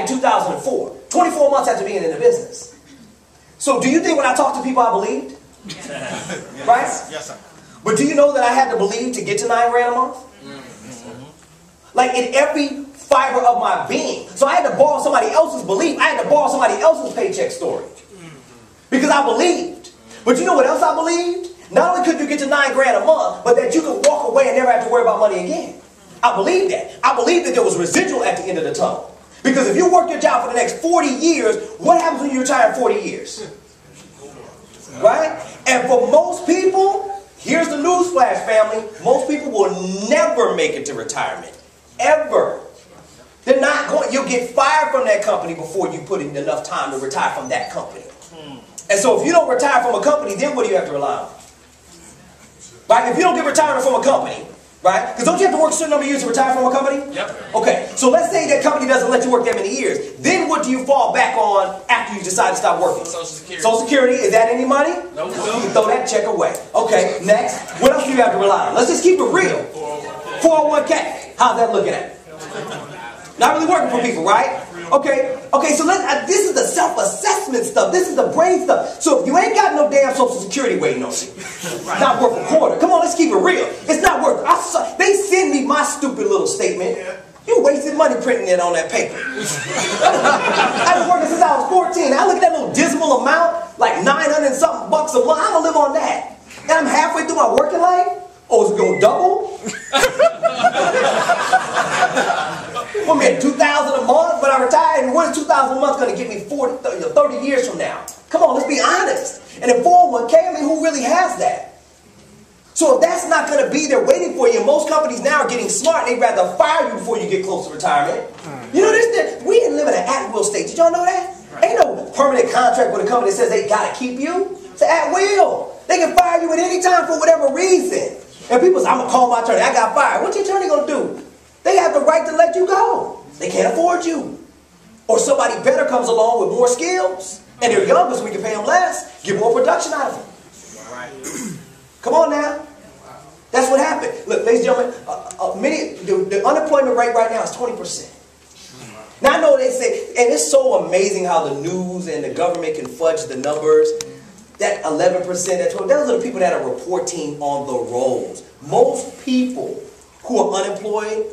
back in 2004, 24 months after being in the business. So do you think when I talked to people I believed? Right? Yes, sir. But do you know that I had to believe to get to $9 grand a month? Like in every fiber of my being. So I had to borrow somebody else's belief. I had to borrow somebody else's paycheck story. Because I believed. But you know what else I believed? Not only could you get to $9 grand a month, but that you could walk away and never have to worry about money again. I believed that. I believed that there was residual at the end of the tunnel. Because if you work your job for the next 40 years, what happens when you retire in 40 years? Right? And for most people, here's the newsflash, family. Most people will never make it to retirement. Ever. They're not going. You'll get fired from that company before you put in enough time to retire from that company. And so if you don't retire from a company, then what do you have to rely on? Right? If you don't get retirement from a company, right? Because don't you have to work a certain number of years to retire from a company? Yep. Okay, so let's say that company doesn't let you work that many years. Then what do you fall back on after you decide to stop working? Social Security. Social Security, is that any money? No. You can throw that check away. Okay, next. What else do you have to rely on? Let's just keep it real. 401k. How's that looking at? Not really working for people, right? Okay, so this is the self-assessment stuff. This is the brain stuff. So if you ain't got no damn Social Security waiting on you, it's not worth a quarter. Come on, let's keep it real. It's not worth it. They send me my stupid little statement. You wasted money printing it on that paper. I've been working since I was 14. I look at that little dismal amount, like 900 and something bucks a month. I'm gonna live on that. And I'm halfway through my working life. Oh, is it gonna double? I'm at $2,000 a month, but I retired, and what is $2,000 a month going to get me 30 years from now? Come on, let's be honest. And in 401k, I mean, who really has that? So if that's not going to be there waiting for you, and most companies now are getting smart, they'd rather fire you before you get close to retirement. You know, we didn't live in an at-will state. Did y'all know that? Ain't no permanent contract with a company that says they got to keep you. It's at-will. They can fire you at any time for whatever reason. And people say, I'm going to call my attorney. I got fired. What's your attorney going to do? They have the right to let you go. They can't afford you. Or somebody better comes along with more skills. And they're younger, so we can pay them less. Get more production out of them. Right. Come on now. That's what happened. Look, ladies and gentlemen, the unemployment rate right now is 20%. Now I know they say, and it's so amazing how the news and the government can fudge the numbers. That 11%, that 12%, those are the people that are reporting on the rolls. Most people who are unemployed,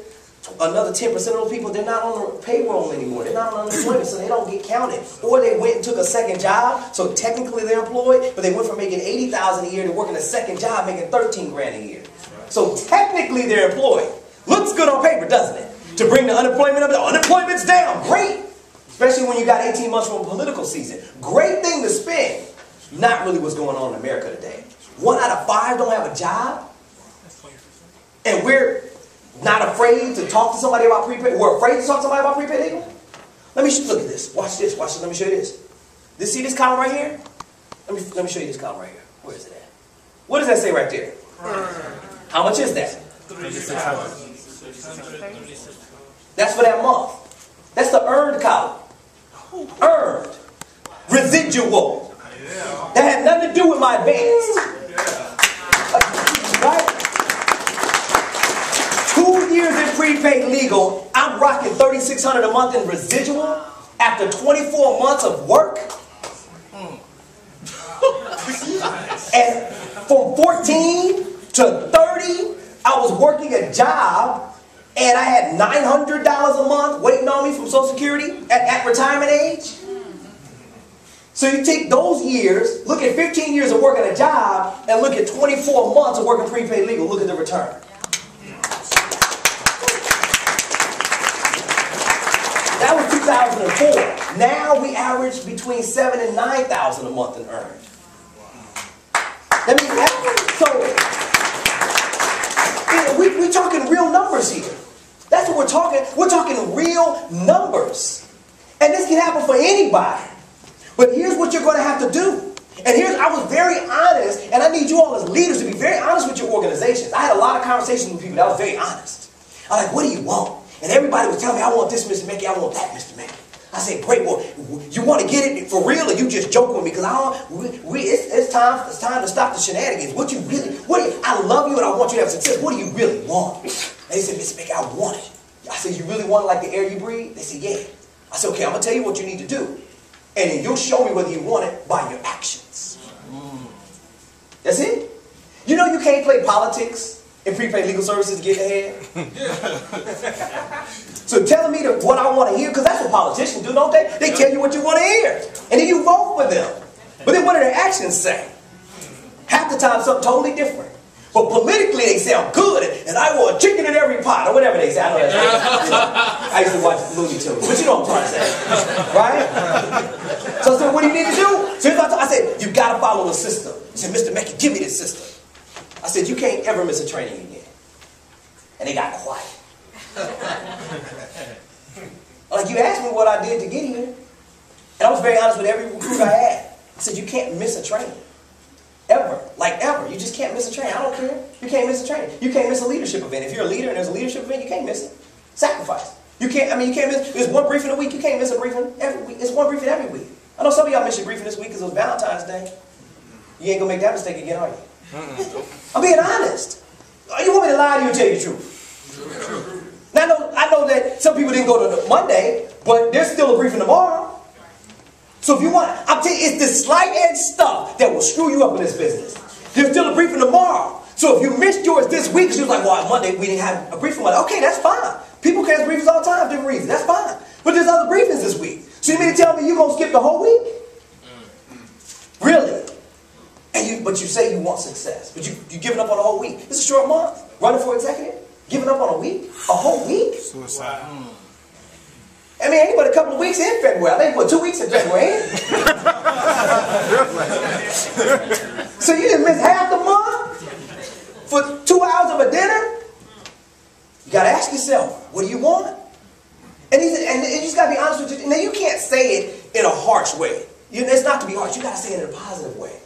another 10% of those people, they're not on the payroll anymore. They're not on unemployment, so they don't get counted. Or they went and took a second job, so technically they're employed, but they went from making $80,000 a year to working a second job making 13 grand a year. So technically they're employed. Looks good on paper, doesn't it? To bring the unemployment up, the unemployment's down. Great. Especially when you got 18 months from a political season. Great thing to spend. Not really what's going on in America today. 1 out of 5 don't have a job. And we're not afraid to talk to somebody about prepaid. We're afraid to talk to somebody about prepaid legal. Let me look at this. Watch this. Watch this. Let me show you this. See this column right here? Let me show you this column right here. Where is it at? What does that say right there? How much is that? That's for that month. That's the earned column. Earned. Residual. That had nothing to do with my advance. Right? 2 years in prepaid legal, I'm rocking $3,600 a month in residual after 24 months of work. And from 14 to 30, I was working a job and I had $900 a month waiting on me from Social Security at retirement age. So you take those years, look at 15 years of working a job, and look at 24 months of working prepaid legal. Look at the return. That was 2004. Now we average between $7,000 and $9,000 a month in earned. We're talking real numbers here. That's what we're talking. We're talking real numbers. And this can happen for anybody. But here's what you're going to have to do. And I was very honest, and I need you all as leaders to be very honest with your organizations. I had a lot of conversations with people that was very honest. I'm like, what do you want? And everybody was telling me, I want this, Mr. Mekki, I want that, Mr. Mekki. I said, great, well, you want to get it for real, or you just joking with me? Because it's time to stop the shenanigans. I love you and I want you to have success. What do you really want? And they said, Mr. Mekki, I want it. I said, you really want it like the air you breathe? They said, yeah. I said, okay, I'm going to tell you what you need to do. And then you'll show me whether you want it by your actions. That's it. You know you can't play politics and prepaid legal services to get ahead? So telling me what I want to hear, because that's what politicians do, don't they? They tell you what you want to hear. And then you vote for them. But then what do their actions say? Half the time something totally different. But politically they sound good, and I want chicken in every pot, or whatever they say. I know that's I used to watch Looney Tunes, but you know what I'm trying to say. Right? So I said, what do you need to do? So I said, you got to follow the system. He said, Mr. Mekki, give me this system. I said, you can't ever miss a training again. And they got quiet. Like, you asked me what I did to get here. And I was very honest with every recruit I had. I said, you can't miss a training. Ever. Like ever. You just can't miss a training. I don't care. You can't miss a training. You can't miss a leadership event. If you're a leader and there's a leadership event, you can't miss it. Sacrifice. You can't miss, there's one briefing a week. You can't miss a briefing every week. It's one briefing every week. I know some of y'all missed your briefing this week because it was Valentine's Day. You ain't going to make that mistake again, are you? I'm being honest. You want me to lie to you and tell you the truth? Now, I know that some people didn't go to the Monday, but there's still a briefing tomorrow. So if you want, I'm telling you, it's this slight edge stuff that will screw you up in this business. There's still a briefing tomorrow. So if you missed yours this week, because you're like, well, Monday we didn't have a briefing Monday. Okay, that's fine. People cancel briefings all the time for different reasons. That's fine. But there's other briefings this week. So you mean to tell me you're going to skip the whole week? Really? But you say you want success. But you're giving up on a whole week. It's a short month. Running for executive? Giving up on a week? A whole week? Suicide. I mean, ain't but a couple of weeks in February. I think, what, 2 weeks in February? So you didn't miss half the month for 2 hours of a dinner? You got to ask yourself, what do you want? And you just got to be honest with you. Now, you can't say it in a harsh way. It's not to be harsh. You got to say it in a positive way.